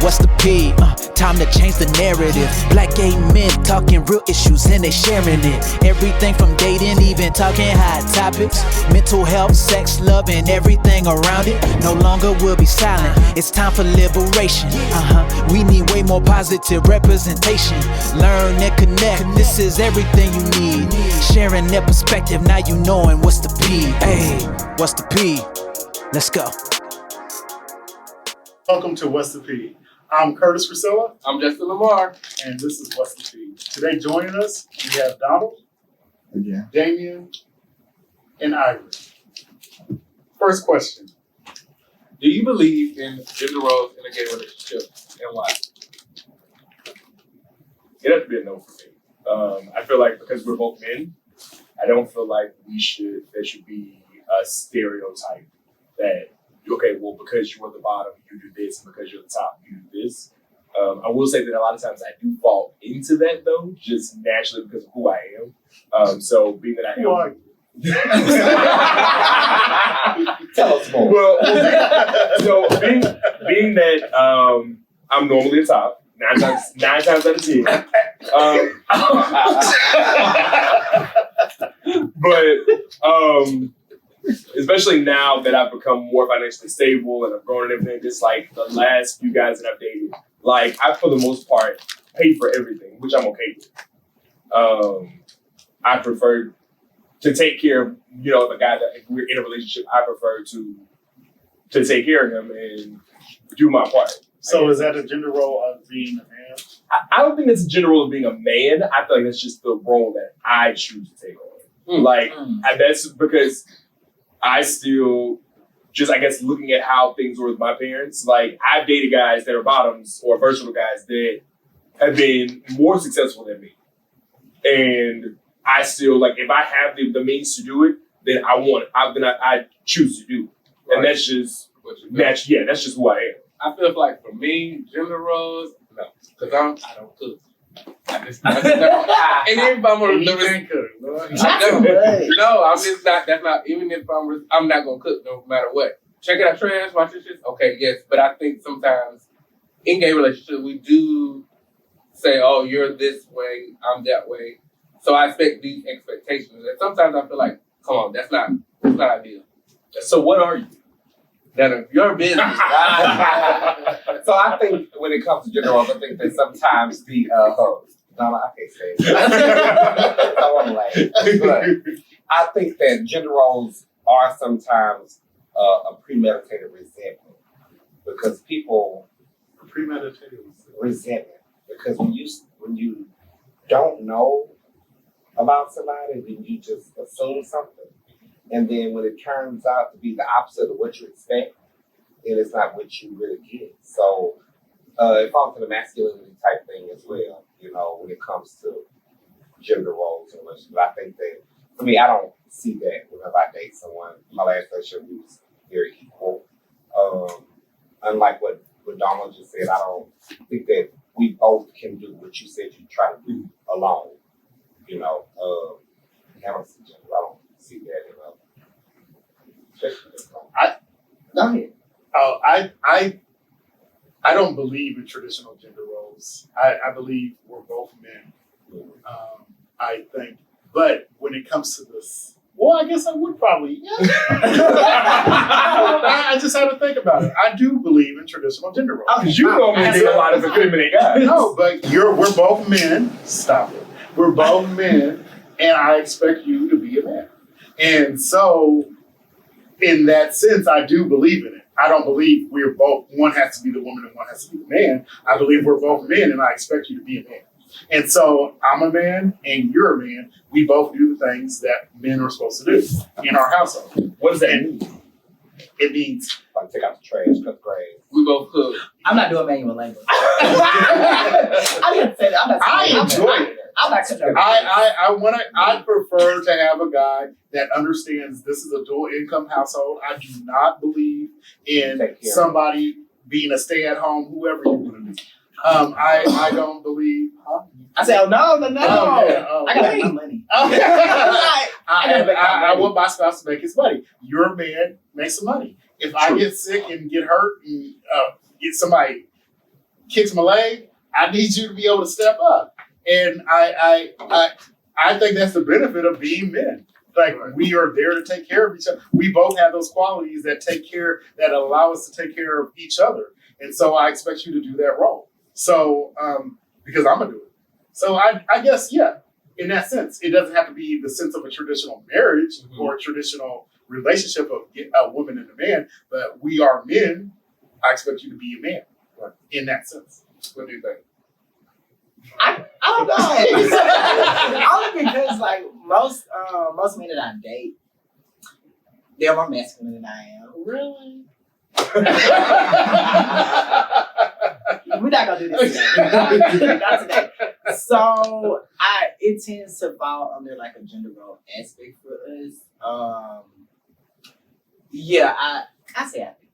What's the P? Time to change the narrative. Black gay men talking real issues and they sharing it. Everything from dating, even talking hot topics. Mental health, sex, love, and everything around it. No longer will be silent. It's time for liberation. We need way more positive representation. Learn and connect. This is everything you need. Sharing their perspective. Now you knowing what's the P. Hey, what's the P? Let's go. Welcome to What's the P? I'm Curtis Priscilla. I'm Justin Lamar. And this is What's the P? Today joining us, we have Donald, Damien, and Ivory. First question. Do you believe in gender roles in a gay relationship, and why? It has to be a no for me. I feel like because we're both men, I don't feel like there should be a stereotype that, okay, well, because you're the bottom, you do this, and because you're the top, you do this. I will say that a lot of times I do fall into that, though, just naturally because of who I am. So being that I am... Tell us more. So being that I'm normally a top, nine times out of 10. But especially now that I've become more financially stable and I've grown and everything, just like the last few guys that I've dated, like I, for the most part, paid for everything, which I'm okay with. I prefer to take care of, a guy that if we're in a relationship, I prefer to take care of him and do my part. So is that a gender role of being a man? I don't think that's a gender role of being a man. I feel like that's just the role that I choose to take on. That's because I still just, I guess, looking at how things were with my parents, like I've dated guys that are bottoms or versatile guys that have been more successful than me. And I still, like, if I have the means to do it, then I choose to do it. And that's just, that's just who I am. I feel like for me, gender roles, no, because I don't cook. I just don't. And if I'm can't cook. No, I'm just not. That's not. Even if I'm not gonna cook no matter what. Check out trash, watch this shit. Okay, yes, but I think sometimes in gay relationships we do say, "Oh, you're this way, I'm that way." So I expect these expectations, and sometimes I feel like, "Come on, that's not ideal." So what are you? None of your business. So I think when it comes to gender roles, I think that sometimes the no, I can't say it. I want to laugh. But I think that gender roles are sometimes a premeditated resentment because people Premeditated resentment because when you don't know about somebody, then you just assume something. And then when it turns out to be the opposite of what you expect, then it's not what you really get. So it falls to the masculinity type thing as well, when it comes to gender roles and relationships. But I think that, for me, I don't see that whenever I date someone. My last relationship, we was very equal. Unlike what Donald just said, I don't think that we both can do what you said you try to do alone. I don't see gender. I don't see that in a Go ahead. I don't believe in traditional gender roles. I believe we're both men. I think, but when it comes to this, well, I guess I would probably. Yeah. I just had to think about it. I do believe in traditional gender roles. Because you normally date a lot of effeminate guys. No, but we're both men. Stop it. We're both men, and I expect you to be a man. And so, in that sense, I do believe in it. I don't believe we're both, one has to be the woman and one has to be the man. I believe we're both men and I expect you to be a man. And so I'm a man and you're a man. We both do the things that men are supposed to do in our household. What does that mean? It means like take out the trash, cut the grass. We both cook. I'm not doing manual labor. I didn't say that. I enjoy it. I'm not considering. I prefer to have a guy that understands this is a dual income household. I do not believe in somebody being a stay-at-home, whoever you're going to be. I don't believe. Huh? I said, no. Oh, yeah, I gotta make money. I want my spouse to make his money. You're a man, make some money. If I get sick and get hurt and get somebody kicks my leg, I need you to be able to step up. And I think that's the benefit of being men. Like, we are there to take care of each other. We both have those qualities that allow us to take care of each other. And so I expect you to do that role. So, because I'm gonna do it. So I guess, yeah, in that sense, it doesn't have to be the sense of a traditional marriage or a traditional relationship of a woman and a man, but we are men. I expect you to be a man, in that sense. What do you think? I don't know. Only because like most men that I date, they're more masculine than I am. Really? We're not gonna do this today. Not today. So it tends to fall under like a gender role aspect for us. Yeah, I say I think.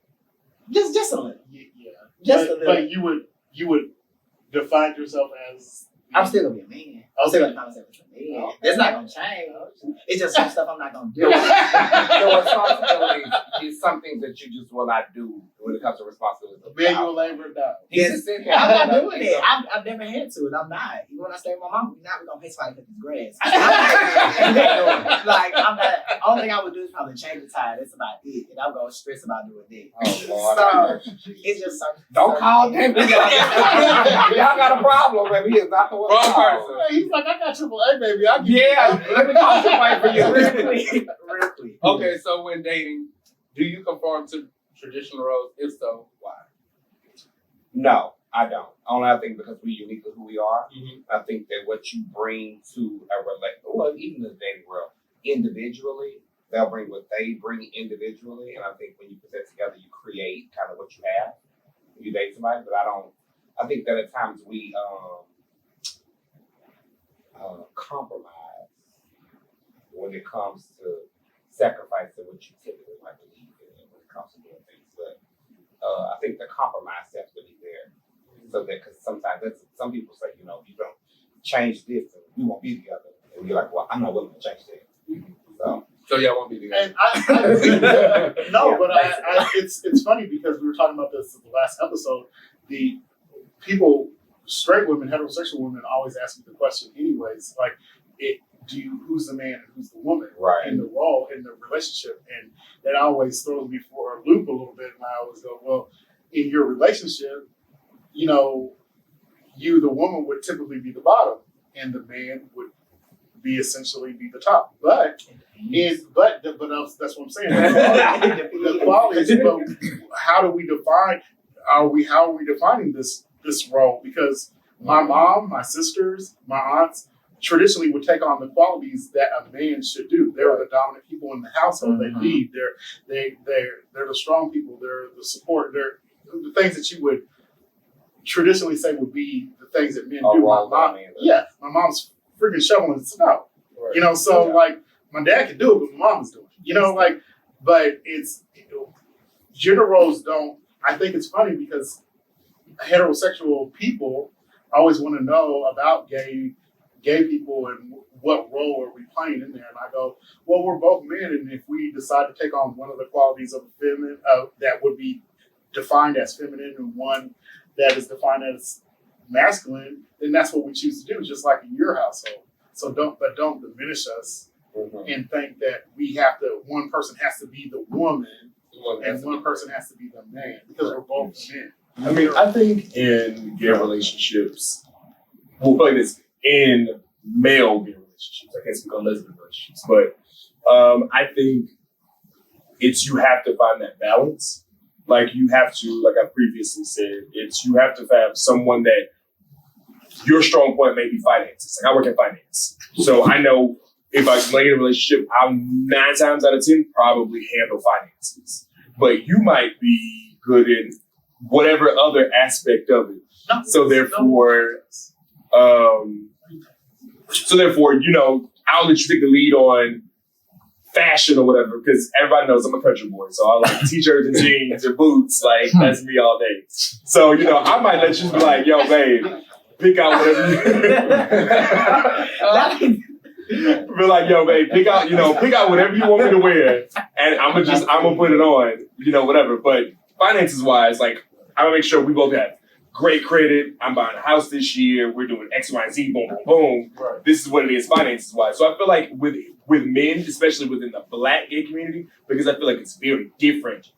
Just a little. Yeah. Just a little. But you would define yourself as. I'm still gonna be a man. I'm still gonna find myself as a man. Okay. That's not gonna change. It's just some stuff I'm not gonna do. Your responsibility is something that you just will not do when it comes to responsibility. Manual labor, no. Yes, I'm not doing it. I've never had to, and I'm not. Even when I stay with my mom, we're gonna pay somebody to cut this grass. Like, I'm not. Only thing I would do is probably change the tire. That's about it, and I'm gonna stress about doing that. Oh Lord! So it's just certain. Don't call him. Y'all got a problem, baby. He is not the one. Wrong person. He's like, I got AAA, baby. I'll give you Let me call somebody for you. Real quick. Okay, so when dating, do you conform to traditional roles? If so, why? No, I don't. Only I think because we're uniquely who we are. Mm-hmm. I think that what you bring to a even the dating world, individually, they'll bring what they bring individually, and I think when you put that together, you create kind of what you have when you date somebody. But I think that at times we compromise when it comes to sacrificing what you typically like to leave in when it comes to doing things. But I think the compromise has to be there. So that, because sometimes some people say, you know, you don't change this and we won't be together. And you're like, well, I'm not willing to change that. So y'all won't be together. And it's funny because we were talking about this in the last episode. The people, straight women, heterosexual women, always ask me the question anyways, like, who's the man and who's the woman in the role, in the relationship? And that always throws me for a loop a little bit. And I always go, well, in your relationship, you know, you, the woman, would typically be the bottom and the man would essentially be the top. But that's what I'm saying. The qualities, but how do we define, how are we defining this role? Because my mom, my sisters, my aunts traditionally would take on the qualities that a man should do. They're the dominant people in the household. They lead. They're the strong people. They're the support. They're the things that you would traditionally say would be the things that men do. My mom's freaking shoveling snow. Right. You know, so like my dad can do it, but my mom is doing it. You know, like, but it's gender roles don't. I think it's funny because heterosexual people always want to know about gay people and what role are we playing in there. And I go, well, we're both men, and if we decide to take on one of the qualities of feminine that would be defined as feminine and one that is defined as masculine, then that's what we choose to do, just like in your household. So don't diminish us and think that one person has to be the woman and one person has to be the man, because we're both men. I mean, I think in gay relationships, we'll play this in male gay relationships. I can't speak on lesbian relationships, but I think you have to find that balance. Like you have to, like I previously said, you have to have someone that your strong point may be finances. Like I work in finance. So I know if I'm in a relationship, I'll 9 times out of 10 probably handle finances. But you might be good in whatever other aspect of it. So therefore, you know, I'll let you take the lead on fashion or whatever, because everybody knows I'm a country boy. So I like t-shirts and jeans and boots. Like that's me all day. So, you know, I might let you be like, yo, babe, pick out whatever you be like, yo, babe, pick out whatever you want me to wear, and I'm gonna put it on, you know, whatever. But finances wise, like I'm gonna make sure we both have great credit. I'm buying a house this year. We're doing X, Y, and Z. Boom, boom, boom. Right. This is what it is finances wise. So I feel like with men, especially within the Black gay community, because I feel like it's very different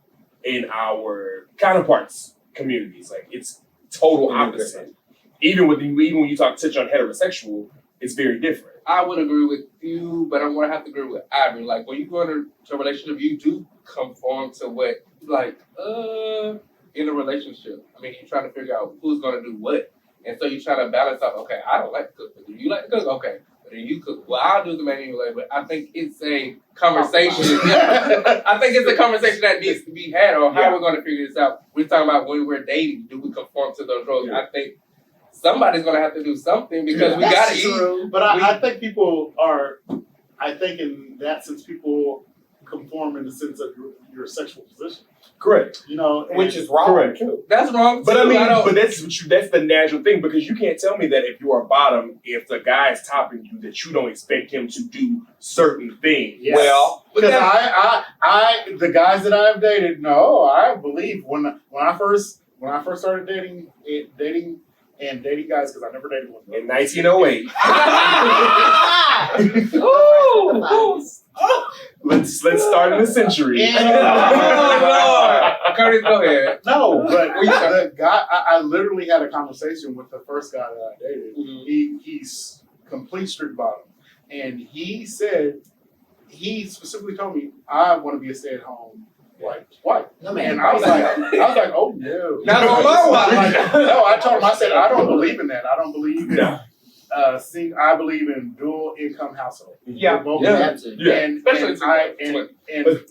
in our counterparts communities. Like it's total opposite. Even when you touch on heterosexual, it's very different. I would agree with you, but I'm gonna have to agree with Ivory. Like when you go into a relationship, you do conform to what in a relationship. I mean, you're trying to figure out who's gonna do what. And so you try to balance out, okay, I don't like to cook, but do you like to cook? Okay. But then you cook. Well, I'll do the manual labor. I think it's a conversation. I think it's a conversation that needs to be had on how we're gonna figure this out. We're talking about when we're dating, do we conform to those roles? I think somebody's gonna have to do something because we gotta eat. But I think people are. I think in that sense, people conform in the sense of your sexual position. Correct. You know, which is wrong. Correct. Too. That's wrong. But I mean, that's the natural thing because you can't tell me that if you are bottom, if the guy is topping you, that you don't expect him to do certain things. Yes. Well, because I the guys that I've dated, no, I believe when I first started dating guys, because I never dated one in 1908. Let's start in the century. Curtis, go ahead. No, but the guy, I literally had a conversation with the first guy that I dated. Mm-hmm. He's complete strict bottom, and he specifically told me, I want to be a stay-at-home wife. No man. And I was like, oh no. Not on my wife. No, I told him, I said, I don't believe in that. I don't believe in I believe in dual income household. Yeah. And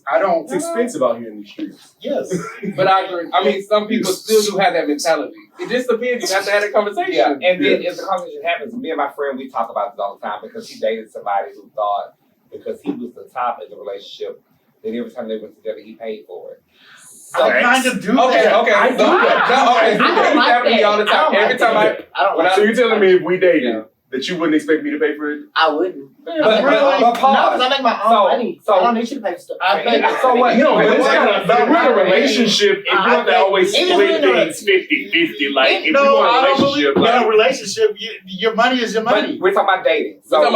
I don't. It's expensive out here in the streets. Yes. But I agree. I mean, some people still do have that mentality. It just depends. You have to have that conversation. Yeah. And then if the conversation happens, me and my friend, we talk about this all the time because he dated somebody who thought because he was the top in the relationship, that every time they went together, he paid for it. So I kind of do that. Okay. I do that. I don't like that. All the time. Every time I don't like so you're telling me if we dated that you wouldn't expect me to pay for it? I wouldn't. But pause. No, because I make my own money. So I don't need you to pay for stuff. So what? No, but it's kind of a relationship. If you have to always split things 50-50, like if you want a relationship, in a relationship, your money is your money. We're talking about dating. So if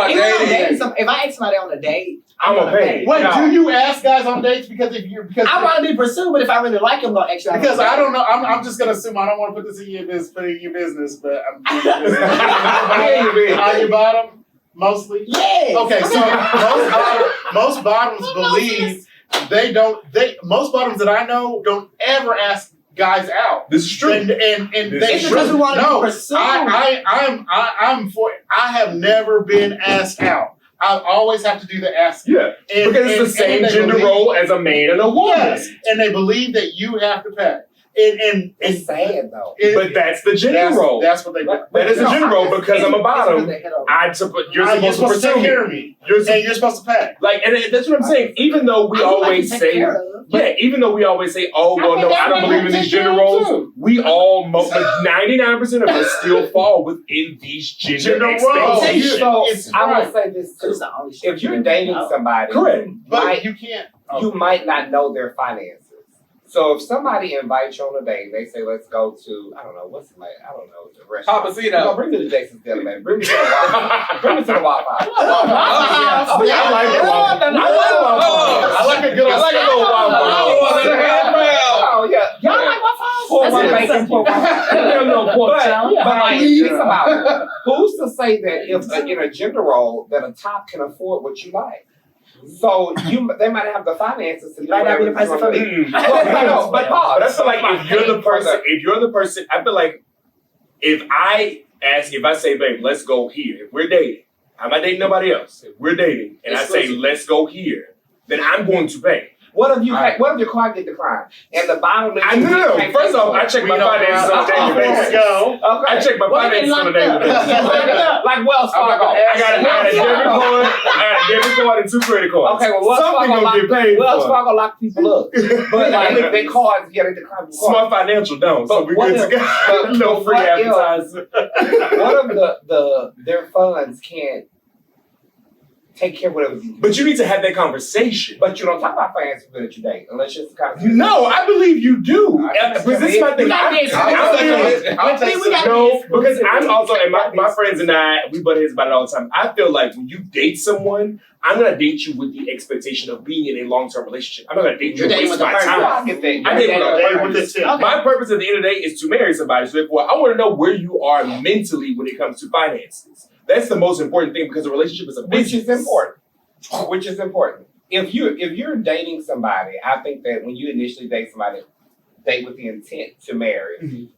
I ask somebody on a date, I'm gonna pay. Wait, do you ask guys on dates because I want to be pursued, but if I really like them, I'll extra. Because I don't know, I'm just gonna assume I don't want to put this in your business, but I'm. Are you bottom mostly? Yes. Okay, so most bottoms believe most bottoms that I know don't ever ask guys out. This is true. And they it's because we want to be pursued. I have never been asked out. I always have to do the asking. Yeah, because it's the same gender role as a man and a woman. Yes, and they believe that you have to pay. And it's sad though. But that's the gender role. That's what they do. That is the gender role because I'm a bottom. You're supposed to take care of me. You're supposed to pay. Like, and that's what I'm saying. Even though we always say, oh well, no, I don't believe in these gender roles. We all, 99% of us still fall within these gender expectations. So I will say this too: if you're dating somebody, correct, but you can't. You might not know their finances. So if somebody invites you on a date, they say, let's go to, I don't know, the restaurant. Papacito. Bring me to Jason's Deli, man. Bring me to the Wi-Fi. Bring me to the Wi-Fi. I like it. I like a good little Wi-Fi. Oh, yeah. Y'all like Wi-Fi? But like, think about it. Who's to say that if in a gender role that a top can afford what you like? So they might have the finances to do whatever the person for me. But I feel like if you're the person, I feel like if I say, babe, let's go here. If we're dating, I'm not dating nobody else. If we're dating and I say, let's go here, then I'm going to pay. What if your car get declined and the bottom? No. First off, I check my finances on a daily basis. I check my finances on a daily basis. Like Wells Fargo. I got a debit card and 2 credit cards. Okay, well, something gonna get paid. Wells Fargo lock people up, but like their cards get a decline. Smart Financial don't. So we good to go. No free advertising. What if their funds can't take care of whatever you do? But you need to have that conversation. But you don't talk about finances that you date unless you're kind of. No, I believe you do. But this is my thing. I'll take we got- No, because I'm also, and my friends and I, we butt heads about it all the time. I feel like when you date someone, I'm gonna date you with the expectation of being in a long-term relationship. I'm not gonna date you You're and dating waste with my the person. time. I get that. I date with a Hey, purpose. with this tip. Okay. My purpose at the end of the day is to marry somebody. So therefore, I want to know where you are mentally when it comes to finances. That's the most important thing because a relationship is a business. Which is important. If you're dating somebody, I think that when you initially date somebody, date with the intent to marry, Mhm.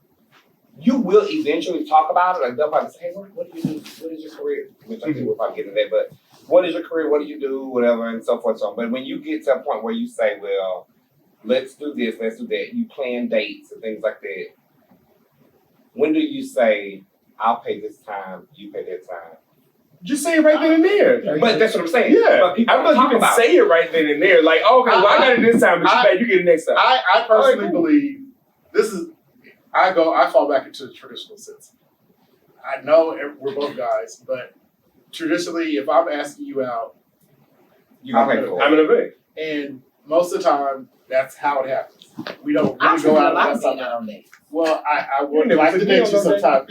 you will eventually talk about it. Like they'll probably say, "Hey, what do you do? What is your career?" Which I think we'll probably get into that. But what is your career? What do you do? Whatever, and so forth, so on. But when you get to a point where you say, "Well, let's do this, let's do that," you plan dates and things like that. When do you say, "I'll pay this time, you pay that time"? Just say it right then and there. But that's what I'm saying. Yeah, But people I feel like talk you can about say it right then and there. Like, okay, well, I got it this time, but you get it next time. I personally Alright, cool. believe this is. I fall back into the traditional sense. I know we're both guys, but traditionally, if I'm asking you out, You gonna pay for it. I'm in a big. and most of the time that's how it happens. We don't I'm really sure go a out lot unless of dating I'm. out on dates. Well, I You would never like to took date me you on no date? sometime.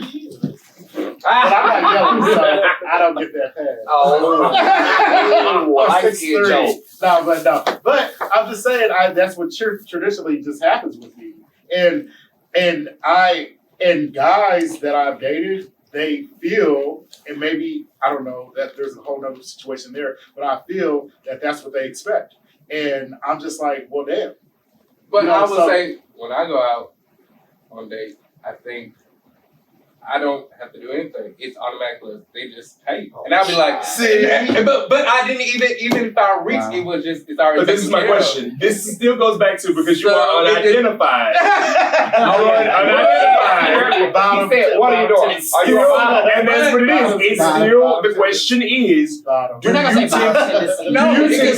But I'm not yelling, so I don't get that pass. Oh, Or I 6'3". see a joke. No. But I'm just saying, that's what traditionally just happens with me. And guys that I've dated, they feel, and maybe I don't know that there's a whole nother situation there, but I feel that that's what they expect, and I'm just like, well, damn. But You know, I would so- say when I go out on dates, I think I don't have to do anything. It's automatically they just pay, and I'll be like, See? but I didn't even if I reached, it was just it's already. But this is my taken care of. question. This still goes back to because you So, are it- unidentified. You are unidentified. Bottom He said, "What are you doing? It's Are you still, a bottom? and that's what it is. It's Bottom. still, the question is, Bottom. do We're not gonna you say bottom tend tendency. No, do you because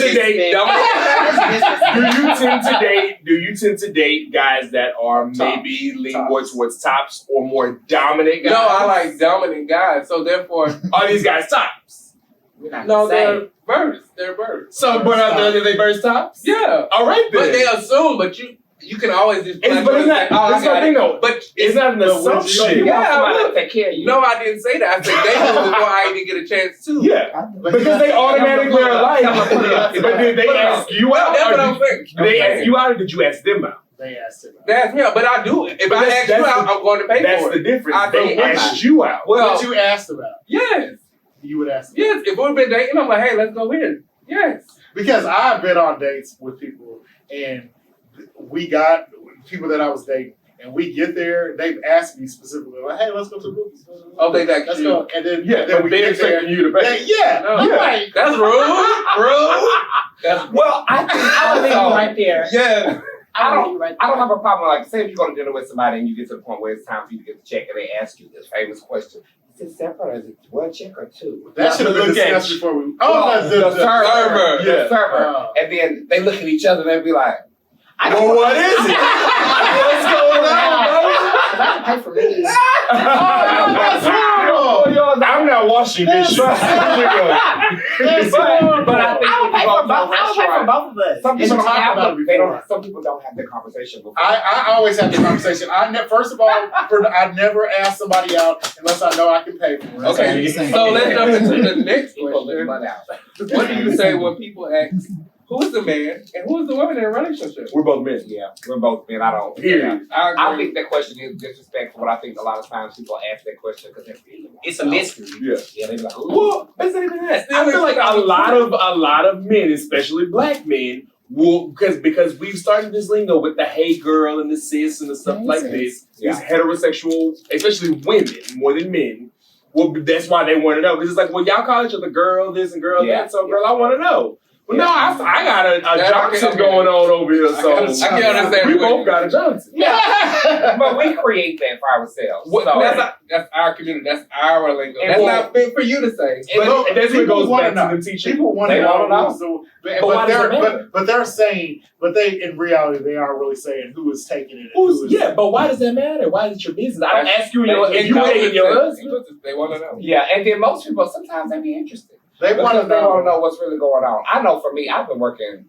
tend to date It's do you tend to date guys that are maybe lean more towards tops or more dominant guys? No, I like dominant guys. So therefore, Are these guys tops? We're not no, gonna say. they're birds. They're birds. So, but are they burst tops? Yeah, All right then. but they assume. But you can always just. But it's not. That's the thing though. But It's not an But would you- assumption. You Yeah, want somebody I to take care of you. no, I didn't say that. I said they knew before I even get a chance to. Yeah, because they automatically are like. But did they ask you out? That's what Or I'm saying. did they ask you out, or did you ask them out? They asked him. That's me, but I do it. If But I ask you out, I'm going to pay That's for the it. difference. I They don't asked you out. Well, What you asked about, yes, you would ask them. yes. If we've been dating, I'm like, hey, let's go here. Yes. Because I've been on dates with people, and we got people that I was dating, and we get there, they've asked me specifically, like, hey, let's go to the movies. Oh, they got Let's you. go. And then, Yeah, then but we they're get there. expecting you to pay. Yeah, No. I'm Yeah. like, That's rude. That's Well, I think I'll leave you also, right there. yeah. I'll leave you right I there. don't have a problem. Like, say if you go to dinner with somebody and you get to the point where it's time for you to get the check, and they ask you this famous question: is it separate, or is it one check or two? that should have been Look at discussed you. before we. Well, the server, server. the Yeah. server, and then they look at each other and they be like, I Well, don't what is it? What's going on, Because I can pay for me. That's horrible. I'm not washing dishes. That's horrible. but I think I would when pay you go for to a both. I would pay for restaurant, both of us. some people You don't talk have about it they before. don't. Some people don't have the conversation before. I always have the conversation. First of all, I never ask somebody out unless I know I can pay for it. Okay. So let's jump into the next People question. live money out. What do you say when people ask, who is the man and who is the woman in a relationship? We're both men. Yeah, we're both men. I don't. Period. I I agree. think that question is disrespectful, but I think a lot of times people ask that question because they're feeling it. It's a mystery. Yeah. Yeah, they be like, ooh. Well, it's not even that. I feel like a lot of men, especially black men, will because we've started this lingo with the hey girl and the sis and the stuff like this. Yeah. These heterosexual, especially women more than men. Well, that's why they want to know because it's like, well, y'all call each other girl this and girl Yeah. that, so girl, I want to know. Well, no, I got a Yeah, Johnson okay. going on over here, I so can understand. we both got a Johnson. But we create that for ourselves. What, So- that's our community. That's our lingo. And That's well- not fit for you to say. But that's what People goes wanna back know. to the teaching. People want They to wanna know. know. So, But why does it matter? but they're saying, but they in reality they aren't really saying who is taking it. And who is, Yeah, but why does that matter? Why is it your business? I don't ask you if you know dating your husband. They want to know. Yeah, and then most people sometimes they be interested. they want to They want to know. know what's really going on. I know for me, I've been working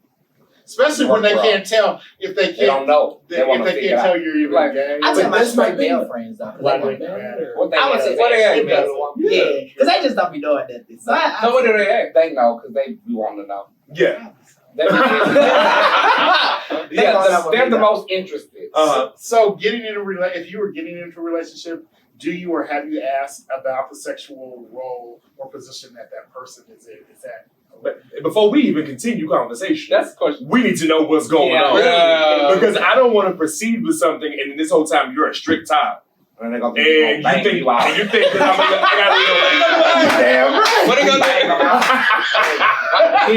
Especially when they Work can't tell if they They don't can't. know. If they can't tell you're even Like, gay. I tell my that's my straight male thing. friends though. Why They do it don't know. matter? What they I would say What they that. ask, man? Yeah, because they just don't be doing nothing. So So what do they ask? They know because they be wanting to know. Yeah. They be they're the most interested. So getting in if you were getting into a relationship, do you or have you asked about the sexual role or position that person is in? Is that But before we even continue conversation, That's the question. we need to know what's going on. Yeah. Because I don't want to proceed with something and this whole time you're a strict top. And they're gonna And be you bang think you out. that I gotta damn right. What they gonna He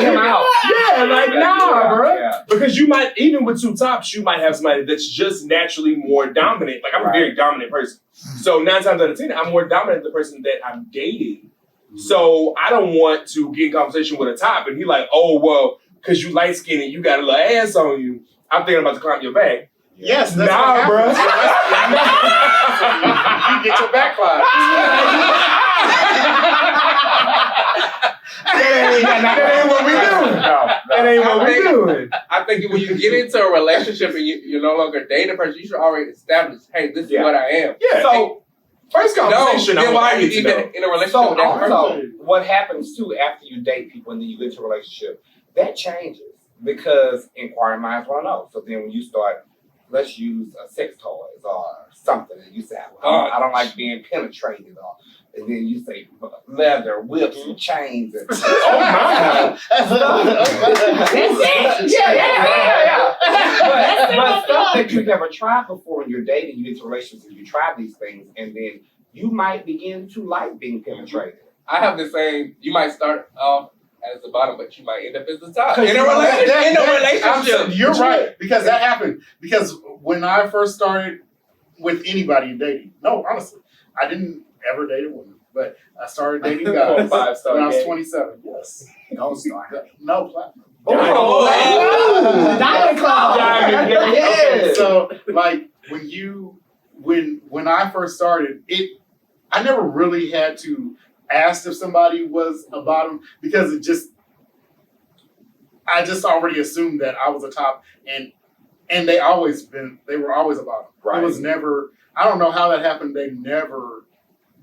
came out. Yeah, like nah, bro. Yeah. Because you might, even with two tops, you might have somebody that's just naturally more dominant. Like I'm a very dominant person. So 9 times out of 10, I'm more dominant than the person that I'm dating. So I don't want to get in conversation with a top and he like, oh well, because you light skinned and you got a little ass on you, I'm thinking about to climb your back. yes? That's Nah, bro. what happens. You get your back climbed. That ain't what we doing. That ain't what we doing. I think when you get into a relationship and you're no longer dating a person, you should already establish, hey, this is what I am. Yeah. So First conversation, then why I are you need to even know. in a relationship So with that person? also, what happens too after you date people and then you get into a relationship, that changes because inquiring minds want to know. So then when you start, let's use sex toys or something, and you say, well, I don't like being penetrated, or and then you say leather, whips, and chains, and Oh my! That's it. Yeah. but stuff that you've never tried before when you're dating, you get into relationships and you try these things, and then you might begin to like being penetrated. I have the same. You might start off as the bottom, but you might end up as the top. In a relationship. You're right, because that happened. Because when I first started with anybody in dating, no, honestly, I didn't ever date a woman, but I started dating guys when I was 27. Yes. Gold star. No, platinum. Diamond Club. Okay, so like when I first started, I never really had to ask if somebody was a bottom because I just already assumed that I was a top and they were always a bottom. Right. It was never, I don't know how that happened. They never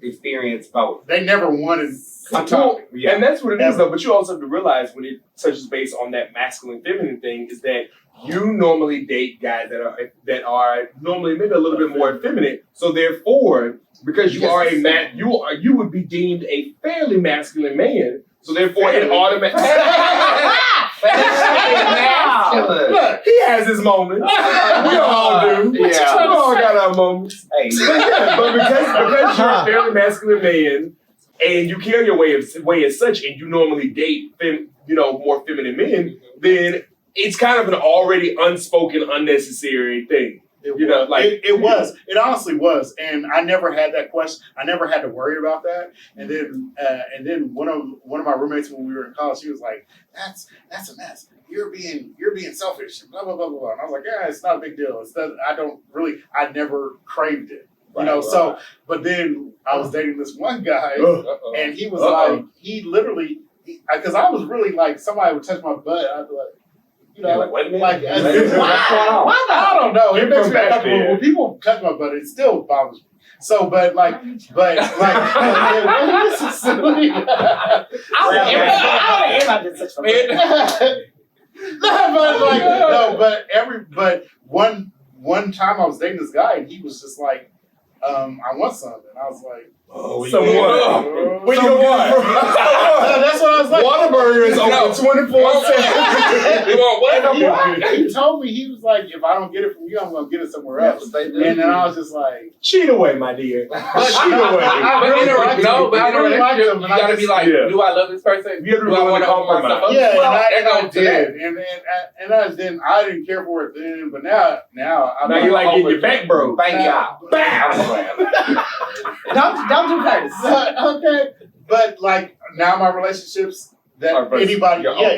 Experience both. wanted a top. Well, and that's what it is, though. But you also have to realize when it touches base on that masculine feminine thing is that you normally date guys that are normally maybe a little bit more effeminate. So therefore, because you are a man, you would be deemed a fairly masculine man. So therefore, it automatically. Look, he has his moments. We all do. Yeah. We all got our moments. Hey, But because you're a fairly masculine man and you carry your way as such, and you normally date more feminine men, then it's kind of an already unspoken, unnecessary thing. It was. It honestly was, and I never had that question. I never had to worry about that. And then one of my roommates when we were in college, he was like, "That's a mess. You're being selfish." Blah blah blah blah. And I was like, "Yeah, it's not a big deal. I never craved it, So, but then I was dating this one guy, and he was like, because I was really like, somebody would touch my butt, I'd be like. wait a minute. Why? I don't know. It makes me uncomfortable. When people touch my butt, it still bothers me. So, but this is silly. Everybody just touched my butt. But one time I was dating this guy and he was just like, I want some, and I was like, So what? Where you going? That's what I was like. Whataburger is open 24/7. You want what? He told me, he was like, if I don't get it from you, I'm gonna get it somewhere else. And then I was just like, Cheat away, my dear. Cheat away. I really liked him. You gotta be like, do I love this person? You have to Do I want to hold compromise. myself up? Yeah, and I Well, did. And then I didn't care for it then, but now Now you like getting your back broke. Bang you out. Don't do Curtis. Okay, but like now my relationships that Are versatile.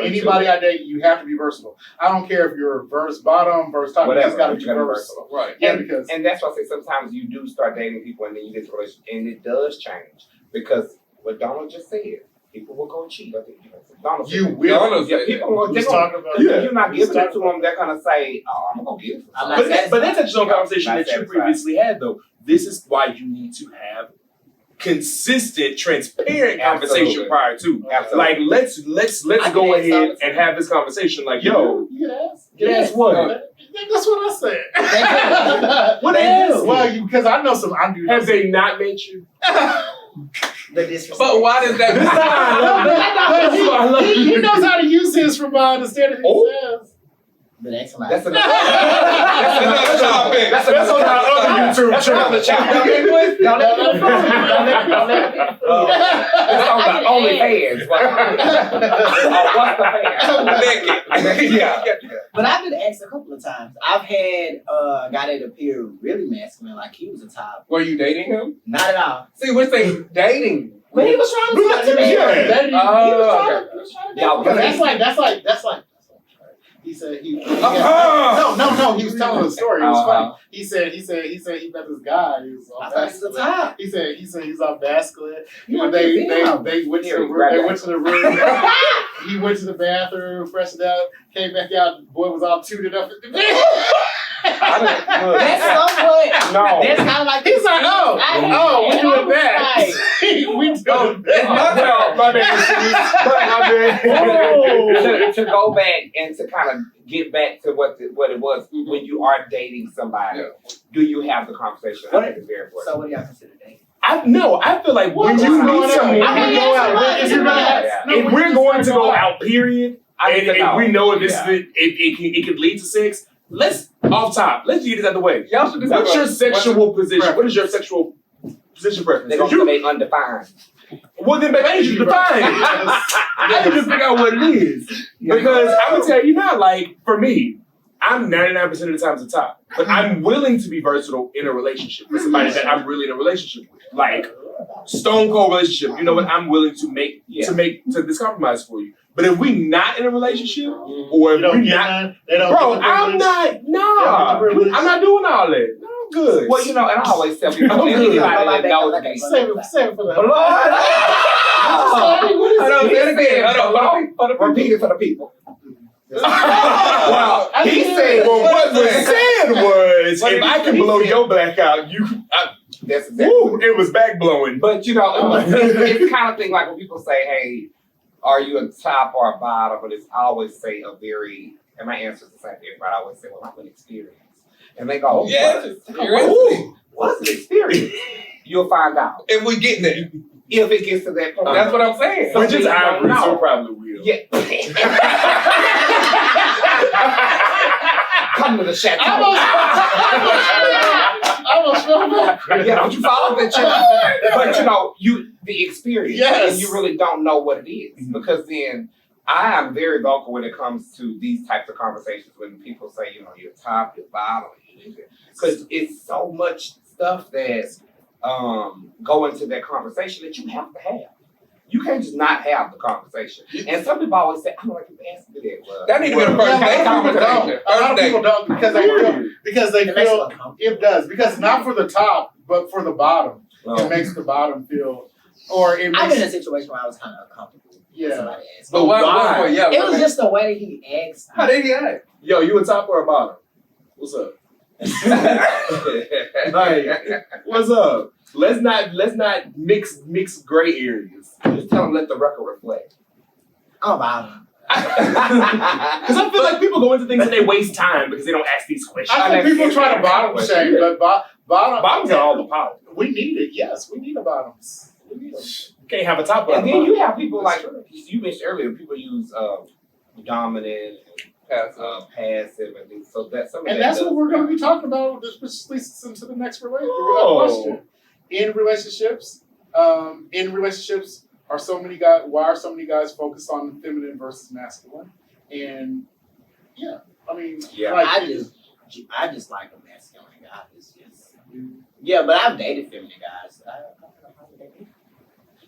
anybody I date, you have to be versatile. I don't care if you're verse bottom, verse top. You just got to be versatile. Right. Yeah, And that's why I say sometimes you do start dating people and then you get to a relationship and it does change because what Donald just said, people will go cheat. I think McDonald's. You will. Yeah, people will. Who's talking about If that? you're not Who's giving it talking to them, they're gonna say, "Oh, I'm gonna give it." I'm to not them." But that touches on a conversation Not that you satisfied. previously had, though. This is why you need to have consistent, transparent conversation Absolutely. prior to. Absolutely. Like, let's I go can ask all ahead the time. and have this conversation. Like, You yo, can ask. get asked what? That's what I said. What They else? do. Well, because I know some. I do. know Have they not met you? The disrespect. But why does that? But He knows how to use his from my understanding. He says. But ask somebody. That's another. That's another topic. That's on our other YouTube That's channel. another chapter. Don't let people fool you. Don't let people fool you. It's on the OnlyFans. What's the fan? Yeah. But I've been asked a couple of times. I've had a guy that appeared really masculine, like he was a top. Were you dating him? Not at all. See, we're saying dating. But he was trying to talk to me. Yeah. Oh, He was trying to Y'all date me. That's like. He said he. No. He was telling a story. It was funny. He said he met this guy. He was I all thought he was a masculine. top. He said he's all masculine. You And know, they you know. went to the room. Right. They went to the room. He went to the bathroom, freshened out, came back out. The boy was all tooted up at the bed. That's somewhat. No. That's kind of like. He's like, we doing that. We doing that. My bad. To go back and to kind of get back to what it was when you are dating somebody, do you have the conversation? I think it's very important. So what do y'all consider dating? I feel like when you meet someone, if we're going to go out, period, and if we know if this it could lead to sex, let's get it out of the way. Y'all should just What's have your a- sexual position? What is your sexual position preference? They're gonna say undefined. Well, then maybe I need you to define it. I need to figure out what it is. Because I'm gonna tell you now, like for me, I'm 99% of the time the top, but I'm willing to be versatile in a relationship with somebody that I'm really in a relationship with, like stone cold relationship. You know what? I'm willing to make this compromise for you. But if we not in a relationship, or if we not, bro, I'm not. Nah, I'm not doing all that. No, I'm good. Well, you know, and I always tell people, I'm good. anybody that knows me, Save it for the. Repeat it for the people. Well, he said, what was said was, if I can blow your back out, That's exactly. woo, it was back blowing. But you know, it's the kind of thing like when people say, "Hey, are you a top or a bottom?" But it's always say a very, and my answer is the same thing. But I always say, "Well, I'm an experience," and they go, Yes, What's an experience?" You'll find out if we get there. if it gets to that point. That's what I'm saying. Which is don't hybrid, so know. probably will. Yeah. Come to the chateau. I almost fell back. Yeah, don't you follow that chick? But you know, the experience, Yes. and you really don't know what it is because then I am very vocal when it comes to these types of conversations when people say, you know, you're top, you're bottom, because it's so much stuff that go into that conversation that you have to have. You can't just not have the conversation. And some people always say, I don't like you asking me that. Well, That need to be the first date conversation. A lot of people don't because they It makes feel it uncomfortable. it does because not for the top but for the bottom. It makes the bottom feel or it I've been in a makes situation where I was kind of uncomfortable. Yeah. When somebody asked me. But why? It was just the way that he asked How me. did he act? Yo, you a top or a bottom? What's up? Like, what's up? Let's not mix gray areas. Just tell them let the record reflect. I'm bottom. Because I feel like people go into things and they waste time because they don't ask these questions. I think people try to bottom shame, but Bottoms are all the power. we need it. Yes, we need a bottoms. We need them. You can't have a top or a And then bottom. you have people like you mentioned earlier. People use dominant, passive, and things. So that's something. And that's what we're going to be talking about. This leads us into the next question. In relationships, are so many guys? Why are so many guys focused on feminine versus masculine? And yeah, I mean, Yeah. like, I just like a masculine guy. It's just, yeah, but I've dated feminine guys.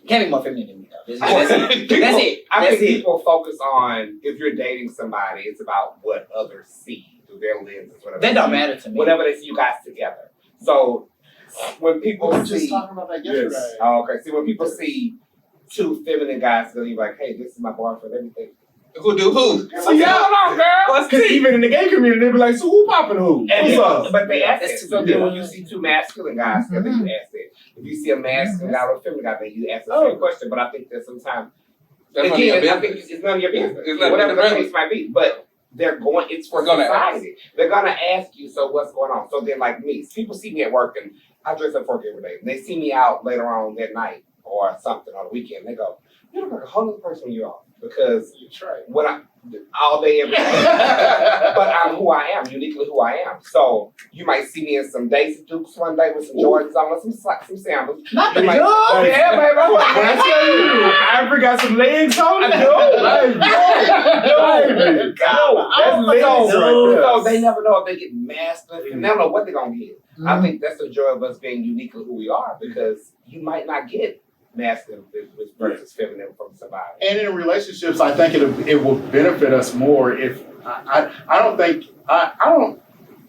You can't be more feminine than me though. That's it. I That's think it. people focus on if you're dating somebody, it's about what others see through their lenses. Whatever That don't matter to me. Whatever they see you guys together. So when people we were see, just talking about that yesterday. oh, okay. See when people see two feminine guys gonna be like, hey, this is my boyfriend, everything. Who do who? What's going on, girl? Because even in the gay community, they be like, so who popping who? And What's up? but they ask That's it. So too then good. when you see two masculine guys together, you ask it. If you see a masculine guy or a feminine guy, then you ask the same question. But I think that sometimes, That's none of your again, I think business. it's none of your business. It's none of Whatever your the business. case might be. But they're going, it's for They're gonna society. They're going to ask you, so what's going on? So then, like me, people see me at work and I dress up for work every day. And they see me out later on that night or something on the weekend. They go, you look like a whole other person when you're off. Because when I, all day, every day. But I'm who I am, uniquely who I am. So you might see me in some Daisy Dukes one day with some Jordans on, some sandals. Not the You might- dog. Yeah, baby. I'm like, When I tell you, Ivory got some legs on it. I Baby. That's legs right there. So they never know if they get masculine. And they don't know what they're gonna get. I think that's the joy of us being uniquely who we are, because you might not get masculine versus feminine from somebody. And in relationships, I think it will benefit us more if I don't.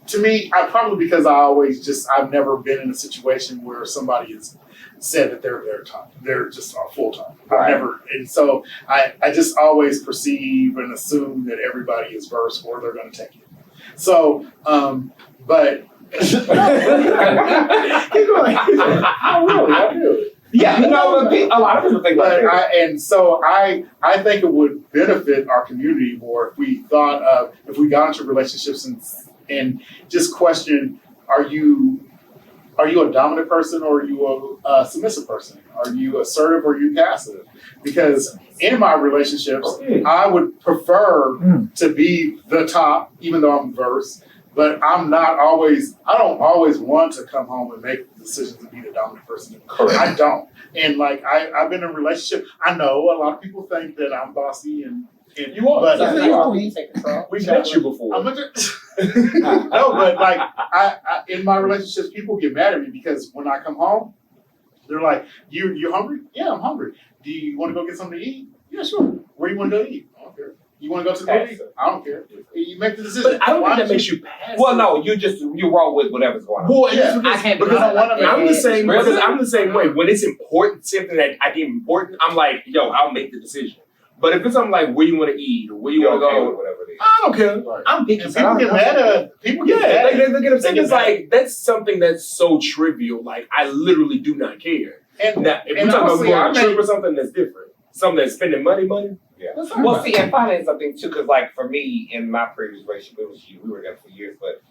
To me, probably because I've never been in a situation where somebody has said that they're just full time. Right. I've never, and so I just always perceive and assume that everybody is versed or they're going to take it. So, but keep going. I do. Yeah, no, but a lot of people think But like that. I think it would benefit our community more if we got into relationships and just question, are you a dominant person or are you a submissive person? Are you assertive or are you passive? Because in my relationships, I would prefer to be the top, even though I'm versed. But I don't always want to come home and make decisions to be the dominant person. Correct. I don't. And like, I've been in a relationship. I know a lot of people think that I'm bossy and You are. But That's you not are. why we take control. We've met you before. I'm no, but like I in my relationships, people get mad at me because when I come home, they're like, "You hungry? Yeah, I'm hungry. Do you want to go get something to eat? Yeah, sure. Where you want to go eat? I don't care. You want to go to the movie? I don't care. You make the decision. But I don't Why think that don't makes you passive. Well, no, you roll with whatever's going on. Well, Yeah, I can't because I'm the same. Really? Because I'm the same way. When it's important, something that I deem important, I'm like, yo, I'll make the decision. But if it's something like where you want to eat or where you want to okay go, with whatever it is. I don't care. Right. I'm picky. And so people I get don't mad know. at people. Get Yeah, mad. they get upset. They get It's like that's something that's so trivial. Like I literally do not care. And Now, if and we're talking about honestly, going on I a trip made- or something that's different, something that's spending money. Yeah. That's fine. Well, see, and finance something too, because like for me in my previous relationship, it was you. We were together for years, but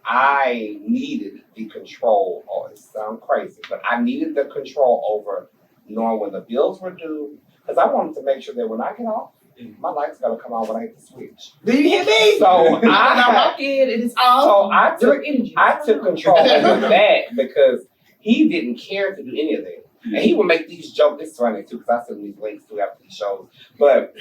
I needed the control. Oh, it sounds crazy, but I needed the control over knowing when the bills were due, because I wanted to make sure that when I get off, my light's gonna come on when I hit the switch. Do you hear me? So When I walk in, it is all So I took energy. control over that because he didn't care to do any of that. And he would make these jokes. It's funny too, because I send these links too after these shows. But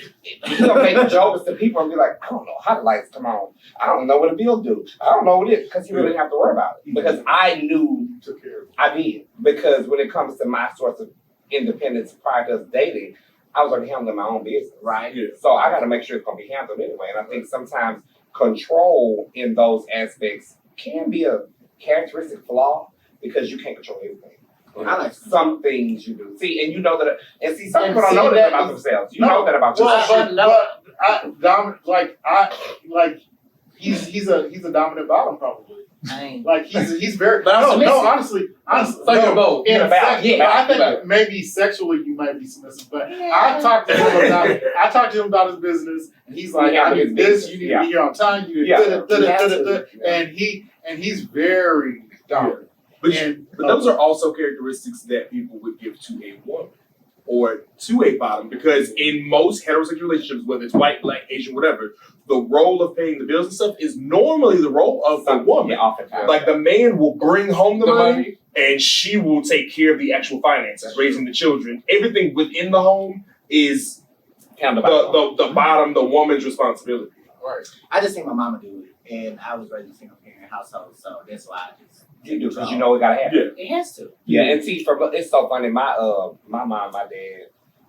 he'll make jokes to people and be like, I don't know how the lights come on. I don't know what a bill do. I don't know what it is, because he really didn't have to worry about it. Because I knew took care of it. I did. Because when it comes to my source of independence prior to us dating, I was already handling my own business. Right. Yeah. So I got to make sure it's going to be handled anyway. And I think sometimes control in those aspects can be a characteristic flaw because you can't control everything. I like Some things you do. See, and you know that, and see, some And people don't see know that that about is- themselves. You No. know that about yourself. He's a dominant bottom probably. I ain't. Like he's very But I'm no, submissive. honestly So you're no, both. in You're a about- sex- yeah, I think about- maybe sexually you might be submissive, but I talked to him about his business, and he's like, Yeah, I but need his this, business, you need yeah. to be here on time, you need Yeah. and he's very dominant. But, And but those are also characteristics that people would give to a woman or to a bottom, because in most heterosexual relationships, whether it's white, black, Asian, whatever, the role of paying the bills and stuff is normally the role of the woman. Yeah, oftentimes. Like the man will bring home the The money, money. and she will take care of the actual finances, raising the children. Everything within the home is Handled by the woman. the bottom, the woman's responsibility. Right. I just seen my mama do it, and I was raised in a single parent household, so that's why I just. You do, because you know it got to happen. Yeah. It has to. Yeah, and see, it's so funny. My mom,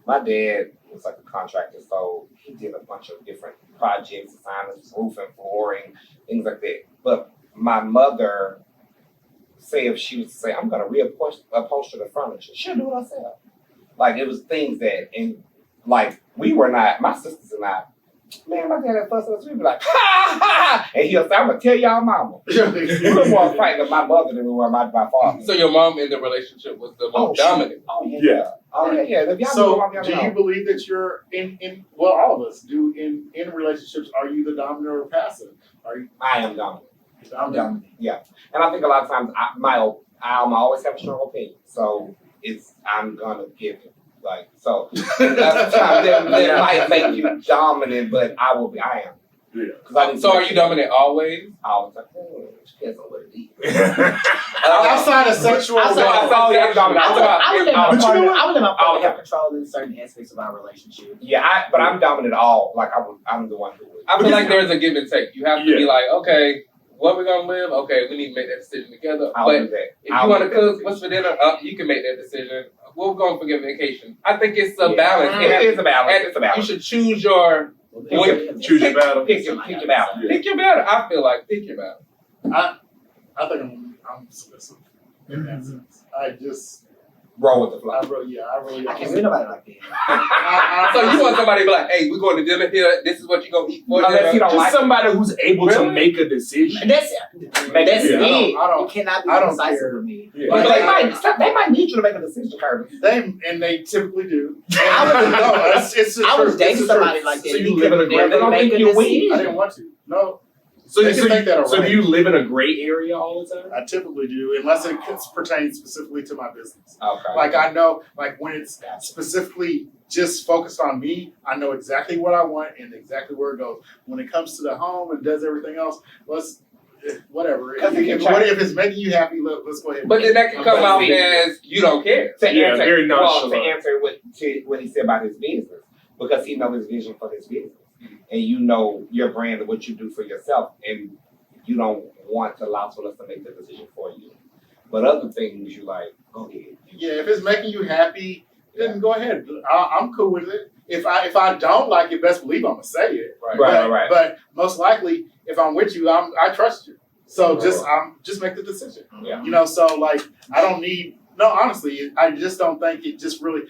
my dad was like a contractor, so he did a bunch of different projects, assignments, roofing, flooring, things like that. But my mother, say if she was to say, I'm gonna reupholster the furniture, she'll do it herself. Like it was things that, and like we were not. My sisters and I. Man, my dad had fuss at us. We'd be like, ha ha! And he'll say, I'm gonna tell y'all mama. We were more frightened of my mother than we were my father. So your mom in the relationship was the most dominant. Oh yeah. Oh yeah. If y'all So, know, do you believe that you're in? Well, all of us do in relationships. Are you the dominant or passive? Are you? I am dominant. I'm dominant. Yeah, and I think a lot of times I always have a strong opinion, so I'm gonna give it. Like so, that might make you dominant, but I am. Yeah. So are you dominant always? I was like, depends on what it is. Outside of sexual, I would let my But you know what? partner have control in certain aspects of our relationship. Yeah, but I'm dominant all. Like I'm the one who would. I feel like there's a give and take. You have to be like, okay, what we're gonna live? Okay, we need to make that decision together. I'll But do that. if you want to cook, what's for dinner? You can make that decision. We're going for vacation. I think it's a balance. It is a balance. And It's a balance. you should choose your Choose your battle. Pick your battle. Yeah. pick your battle. I feel like pick your battle. I think I'm submissive in that sense. I just. Roll with the flow. I really. I can't read nobody like that. So you want somebody to be like, hey, we're going to dinner here. This is what you're going to eat for Unless dinner. you don't Just like somebody who's able to Really? make a decision. That's Yeah, it. I don't- You cannot be I don't decisive care. with me. Yeah. But they might need you to make a decision, Kirby. They typically do. I It's just I was true. dating It's somebody true. like that. So you He live in a could great- never they don't make think a you're weak. decision. I didn't want to. No, So, They can take that away. so do you live in a gray area all the time? I typically do, unless it pertains specifically to my business. Okay. Like I know, like when it's specifically just focused on me, I know exactly what I want and exactly where it goes. When it comes to the home and does everything else, whatever. If it's making you happy, let's go ahead. But then that can come out as you don't care. Very nonchalant. To answer what he said about his business, because he knows his vision for his business, and you know your brand and what you do for yourself, and you don't want to allow someone else to make the decision for you. But other things, you like, go ahead. Yeah, if it's making you happy, then go ahead. I'm cool with it. If I don't like it, best believe I'm gonna say it. Right. But most likely, if I'm with you, I trust you. So just make the decision. Yeah. You know, so like I don't need. No, honestly, I just don't think it just really.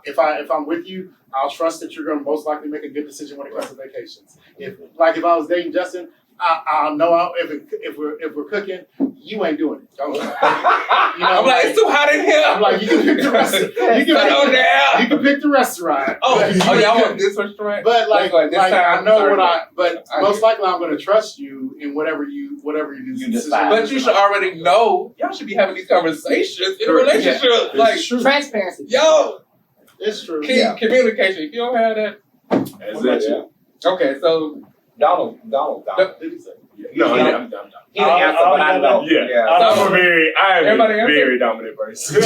If I'm with you, I'll trust that you're going to most likely make a good decision when it comes to vacations. If I was dating Justin, I know if we're cooking, you ain't doing it. You know, I'm like, it's too hot in here. I'm like, you can pick the restaurant. You can pick the restaurant. Y'all want this restaurant? But like this time, I know sorry. but most likely I'm going to trust you in whatever you decide. But you should already know. Y'all should be having these conversations in a relationship. It's Like, true. Transparency. yo, It's true. communication. If you don't have that, That's it. okay. So Donald. Did he say? No, Yeah. I'm done. He didn't answer, but I know. Yeah. So- I am Everybody a answer? very dominant person.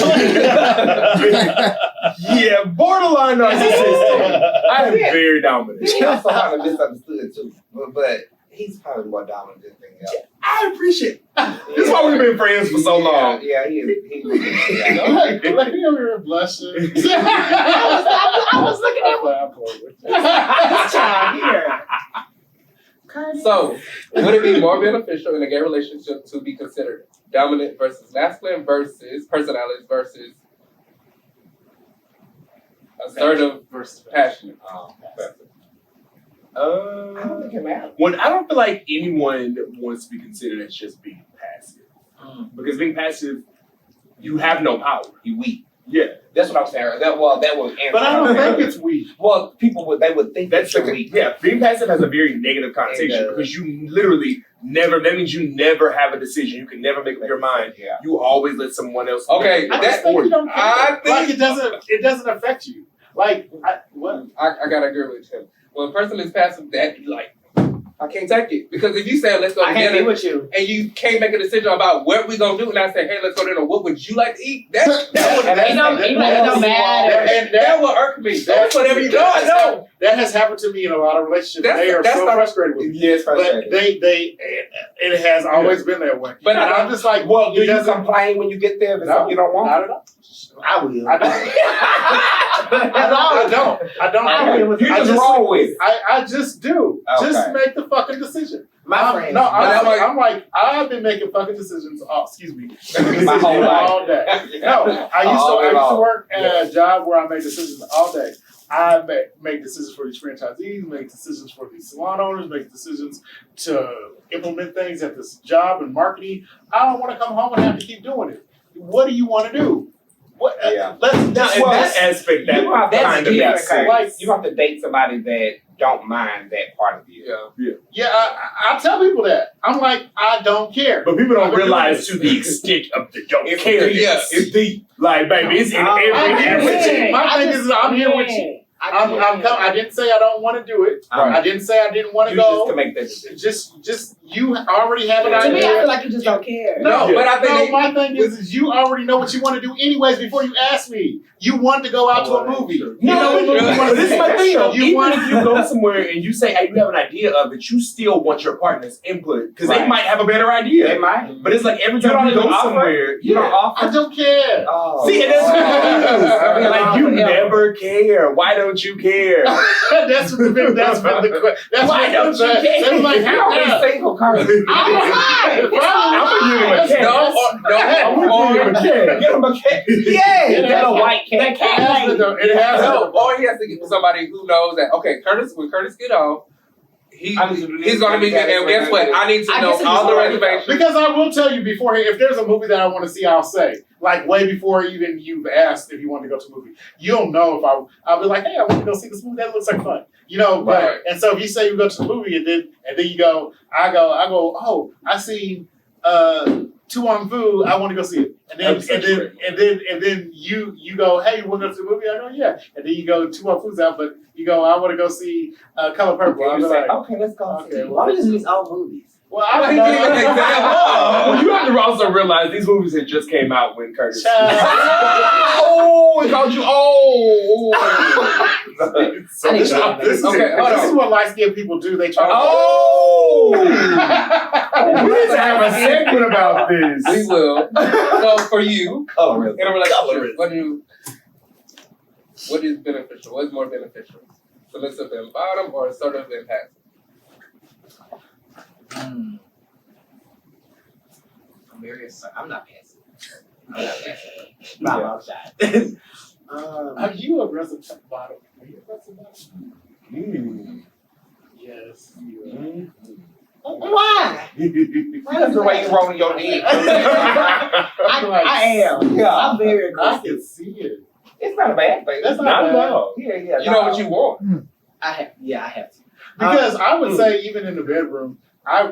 Yeah, borderline narcissistic. I am very dominant. He also kind of misunderstood too, but he's probably more dominant than anything else. I appreciate it. That's why we've been friends for so long. Yeah, he is. Let me over here blushing. I was looking at this child here. So, would it be more beneficial in a gay relationship to be considered dominant versus masculine versus personalities versus assertive versus passionate? I don't think it matters. I don't feel like anyone wants to be considered as just being passive. Because being passive, you have no power. You weak. Yeah. That's what I'm saying. That was answer. But I don't think it's weak. Well, people would think That's you're weak. yeah. Being passive has a very negative connotation because you literally never. That means you never have a decision. You can never make up your mind. Yeah. You always let someone else. Okay, I just think you don't care. I think- it doesn't affect you. Like what? I gotta agree with him. When a person is passive, that like I can't take it because if you say let's go I to can't be dinner with you. and you can't make a decision about what we gonna do, and I say hey let's go to dinner, what would you like to eat? That would It don't matter. that would irk me. That's whatever you know. I know. That has happened to me in a lot of relationships. That's- They are that's so not- frustrated with me. Yes, But it has always been that way. But And I'm just like, Well, do it you doesn't- complain when you get there if it's No, something you don't want? not at all. I will. I don't. don't. You just roll with it. I just do. Okay. Just make the fucking decision. My friend. No, I'm like, I've been making fucking decisions. Oh, excuse me. My whole life. All day. No, I used to work at a job where I made decisions all day. I make decisions for these franchisees, make decisions for these salon owners, make decisions to implement things at this job and marketing. I don't want to come home and have to keep doing it. What do you want to do? What? Yeah. Let's In that aspect, that You have to kind of makes sense. Like, you have to date somebody that don't mind that part of you. yeah, I tell people that. I'm like, I don't care. But people don't I've been realize doing to the extent of the don't It's care. deep. It's deep. Like, baby, it's in I'm here with every you. My thing is, I'm here with you. I didn't say I don't want to do it. Right. I didn't say I didn't want to You just go. can make that decision. Just you already have an To me, I idea. feel like you just don't care. No, but I think my thing is you already know what you want to do anyways before you ask me. You want to go out to a movie. You know what movie you want to This see. is my thing, though. You Even want if you go somewhere and you say, hey, you have an idea of it, you still want your partner's input because they Right. might have a better idea. They might. But it's like every You time don't you go even offer? somewhere, You don't offer. I don't care. Oh. See, and that's what it is. Oh. Like, you never care. Why don't you care? That's been the question. Why don't you care? That's like How many single cars? I'm I'm gonna give him a cat. I'm No, gonna give him a cat. Get him a cat. Yeah, It that's has- a white cat. It has no, or he has to get somebody who knows that. Okay, when Curtis get off, he's gonna be good. And guess what? I need to know all the reservations. Because I will tell you beforehand, if there's a movie that I want to see, I'll say. Like way before even you've asked if you want to go to a movie. You'll know if I'll be like, hey, I want to go see this movie. That looks like fun. You know, but Right. and so if you say you go to the movie and then you go, I go, oh, I see Tu Wong Fu, I want to go see it. And then you go, hey, you want to go to the movie? I go, yeah. And then you go, Tu Wong Fu's out, but you go, I want to go see Color Purple. I'm You say, like, okay, let's go. okay, Why would you just these old movies? well, I don't Well, he gave an example. Well, you have to also realize these movies had just came out when Curtis. Oh, it called you old. So I need this, to know. this, Okay, hold this is on. what light skinned people do. They try to. Oh! We need to have a segment about this. We will. So for you, Colorism. in a relationship, what is beneficial? What is more beneficial? Submissive and bottom or assertive and passive? I'm not passive. I'm outside. Are you aggressive top bottom? Are you aggressive bottom? Yes, you Why? That's the way you rolling your dick. I am. Yeah. I'm very I aggressive. can see it. It's not a bad thing. That's Not not at bad. all. Yeah. You know what you want. I have to. Because I would say even in the bedroom, I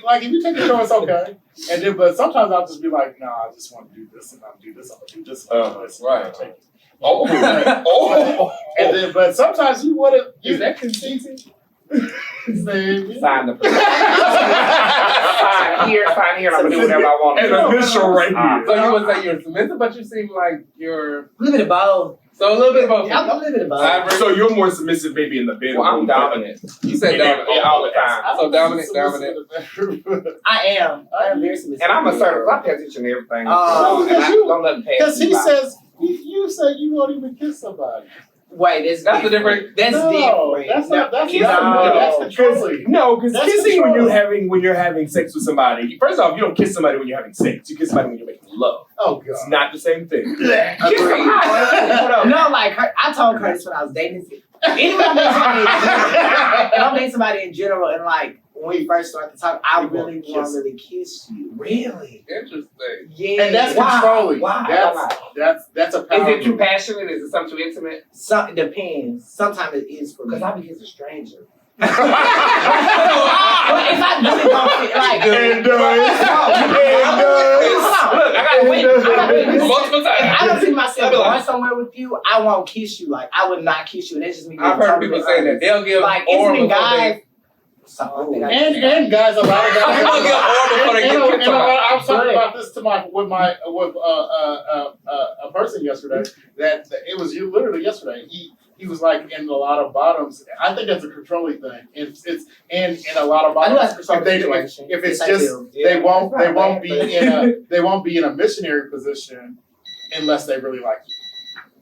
like if you take a show, it's okay. And then, but sometimes I'll just be like, nah, I just want to do this and I'll do this. I'm gonna do this. And I'll do this. Right. I'll take it. Oh. And then, but sometimes you want to. Is that conceited? Sign the sign here, and I'm gonna do whatever I want. An initial right here. So you would say you're submissive, but you seem like you're A little bit of both. so a little bit of both. I'm a little bit of both. I agree. So you're more submissive maybe in the bedroom. Well, I'm dominant. You said dominant. Yeah, all the time. So dominant. I am very submissive. And I'm assertive. I pay attention to everything. Oh, And I don't let them pass Because me he by. says, you say you won't even kiss somebody. Wait, That's the difference. That's No, different. that's not. That's No. not. That's controlling. No, because That's kissing controlling. when you're having sex with somebody. First off, you don't kiss somebody when you're having sex. You kiss somebody when you're making love. Oh It's god. not the same thing. No, like I told Curtis when I was dating. Anyway, I'm dating somebody in general, and like when we first started to talk, I really want to really kiss you. Really interesting. Yeah, And that's Why? controlling. Why? That's a Is power. it too passionate? Is it something too intimate? It depends. Sometimes it is for me. Because I be kissing strangers. But if I really don't feel like Look, I gotta wait multiple times. if I don't see myself going somewhere with you, I won't kiss you. Like I would not kiss you, and that's just me. being I've heard totally people say that honest. they'll give Like oral it's been before guys. they. And guys, a lot of guys. People get oral before they get kicked I was talking Right. about this to with a person yesterday. That it was literally yesterday. He was like in a lot of bottoms. I think that's a controlling thing. It's in a lot of I know bottoms. that's a situation. If it's Yes, I just do. they won't it's not be in a missionary position unless they really like you.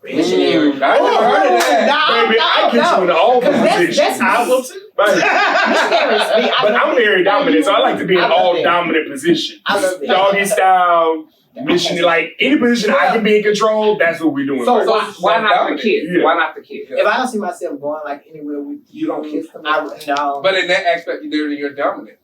Missionary. I never heard of that. Baby, I get you in all positions. That's I will too. But I'm very dominant, so I like to be in all dominant positions. I love that. Doggy style, mission, like any position I can be in control, that's what we're doing. So first. why not the kiss? Yeah. Why not the kiss? If I don't see myself going like anywhere with You don't kiss them. no. But in that aspect, you're dominant.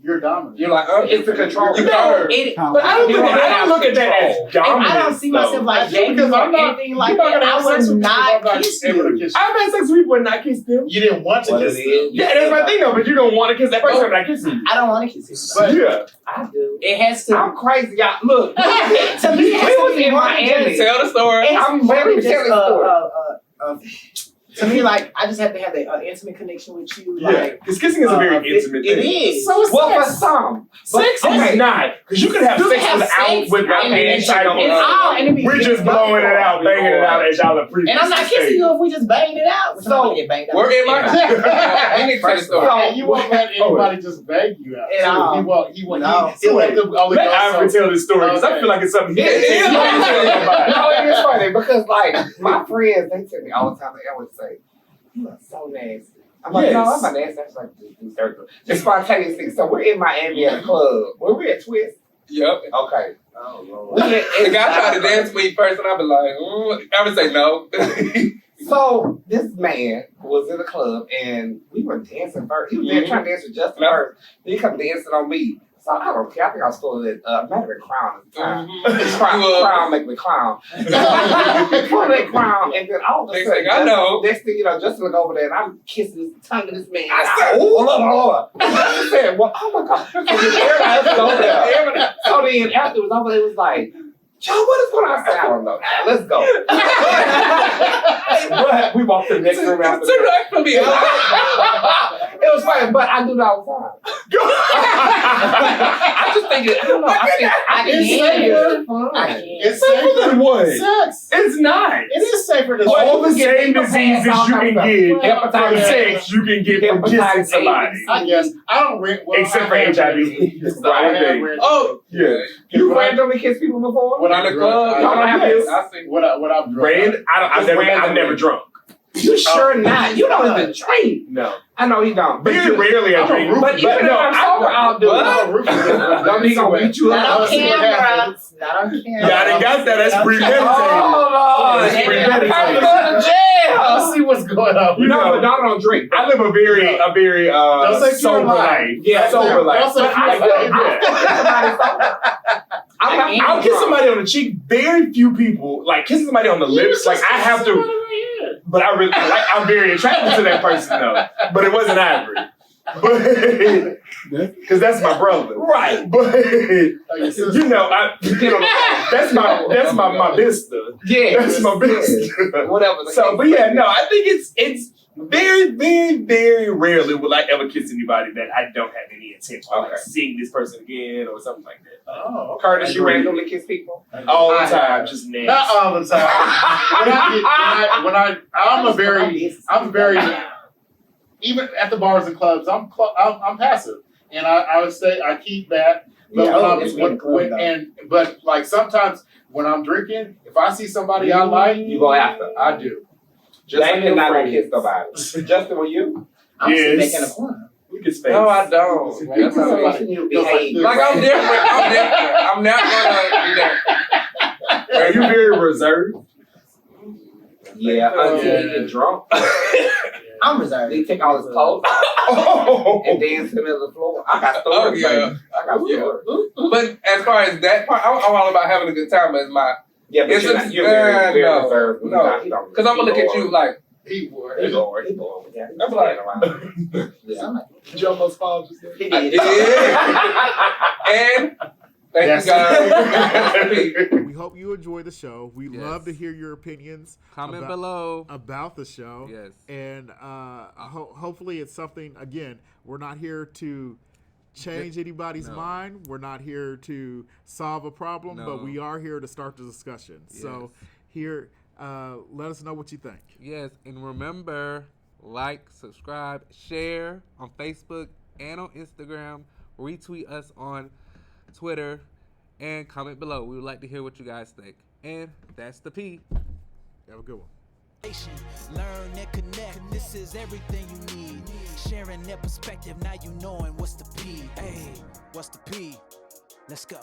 You're dominant. You're like, It's the control. You No, curve. but I don't I don't look at that as If dominant. I don't see myself like I do, dating because or I'm not- anything like you're not that, gonna I have sex would with me if not I'm not kiss able to you. kiss you. I've had sex with people and not kissed them. You didn't want to What kiss it them. is. Yeah, that's my thing though, but you don't want to kiss that person not kissing you. I don't want to kiss you. But- Yeah. I do. It has to. I'm crazy, y'all. Look, to me, it has we to was be in more than Miami. just- Tell the story. it has to be more ready than to tell just this story. to me, like I just have to have an intimate connection with you. Yeah. Like Because kissing is a very intimate it thing. is. So it's Well, for sex. some. Sex okay. is not. Because you can have You sex can have without sex without and any it's type of. all, and it be We're just blowing it out, banging it out as y'all appreciate. And I'm not kissing you if we just banged it out. We're not gonna get banged out. Where am I? You need to tell the story. And you won't let anybody just bang you out. At all. He won't. He won't. No. He'll let them only Let go Ivory so. tell this story because I Okay. feel like it's something he Yeah, it is. No, it is funny because like my friends, they tell me all the time. They always say, "You are so nasty." I'm like, no, I'm not nasty. I just like to do circle. Just spontaneous things. So we're in Miami at a club. Were we at Twist? Yep. Okay. Oh Lord. We at, The guy tried to dance with me first, and I'd be like, I would say no. So this man was in the club and we were dancing first. He was there trying to dance with Justin first. Then he come dancing on me. So I don't care. I think I was still at matter of Crown at the time. Crown make me clown. Crown, and then all of a Next sudden, thing I know. next thing you know, Justin looked over there and I'm kissing the tongue of this man. I said, "Hold on." I said, "Well, oh my god!" So then everybody else was over there. So then afterwards, over there was like, "Joe, what is going on?" I said, "I don't know. Let's go." But we walked to the next room after that. It was funny, but I do that all the time. I just think I don't know. I think It's Safer safer than what? sex. It's not. It is safer than All the sex. same diseases you can get from sex, you can get from kissing somebody. I guess I don't rent. Well, Except for I have HIV. rented. It's the I whole have thing. rented. Oh, Yeah. You randomly kiss people before? When in I'm the club, drunk, y'all don't have this? I see. When I'm drunk. Red? I've never drunk. You sure not? You don't even drink. No. I know you don't. But Very rarely I I'm a drink. roofer. But even if I'm sober, I'll do I'm a it. roofer. Don't he gonna beat you Not up? on see what camera. happens. Not on camera. Y'all done got that. That's premeditated. Oh Lord! It's premeditated. I'm going to jail. Let's see what's going on. You know, but don't drink. I live a very Don't say sober pure lie. life. Yeah, sober life. Don't say But pure I lie. I'll kiss somebody on the cheek. Very few people like kissing somebody on the lips. Like I have to, but I really like. I'm very attracted to that person though. But it wasn't Ivory. Because that's my brother. Right. But you know, that's my mister. Yeah. That's my mister. Whatever. So, but yeah, no, I think it's very, very, very rarely will I ever kiss anybody that I don't have any intent on like, seeing this person again or something like that. Oh, Curtis, you randomly kiss people? All the time, just nasty. Not all the time. I'm very, even at the bars and clubs, I'm passive, and I would say I keep that. But but like sometimes when I'm drinking, if I see somebody I like, You go after. I do. Just like like your not gonna friends. kiss nobody. Justin, were you? I'm sitting back Yes. in the corner. We can space. No, I don't. That's how it is. You behave. Like I'm different. I'm not gonna do that. Are you very reserved? Yeah, until he get drunk. I'm reserved. They take all his clothes off and dance in the middle of the floor. I got stories, yeah. baby. I got stories. But as far as that part, I'm all about having a good time. But it's my Yeah, but It's you're a- very no, reserved. no. Because I'm gonna look at you like He bored. Yeah. I'm like, Yeah. Did you almost fall just then? He I did. did. And thank Yes. you guys. We hope you enjoy the show. We Yes. love to hear your opinions Comment about, below. about the show. Yes. And hopefully it's something, again, we're not here to change anybody's No. mind. We're not here to solve a problem, but No. we are here to start the discussion. So here, let us know what you think. Yes, and remember, like, subscribe, share on Facebook and on Instagram. Retweet us on Twitter and comment below. We would like to hear what you guys think. And that's the P. Have a good one. Learn and connect, this is everything you need. Sharing their perspective, now you knowing what's the P. Hey, what's the P? Let's go.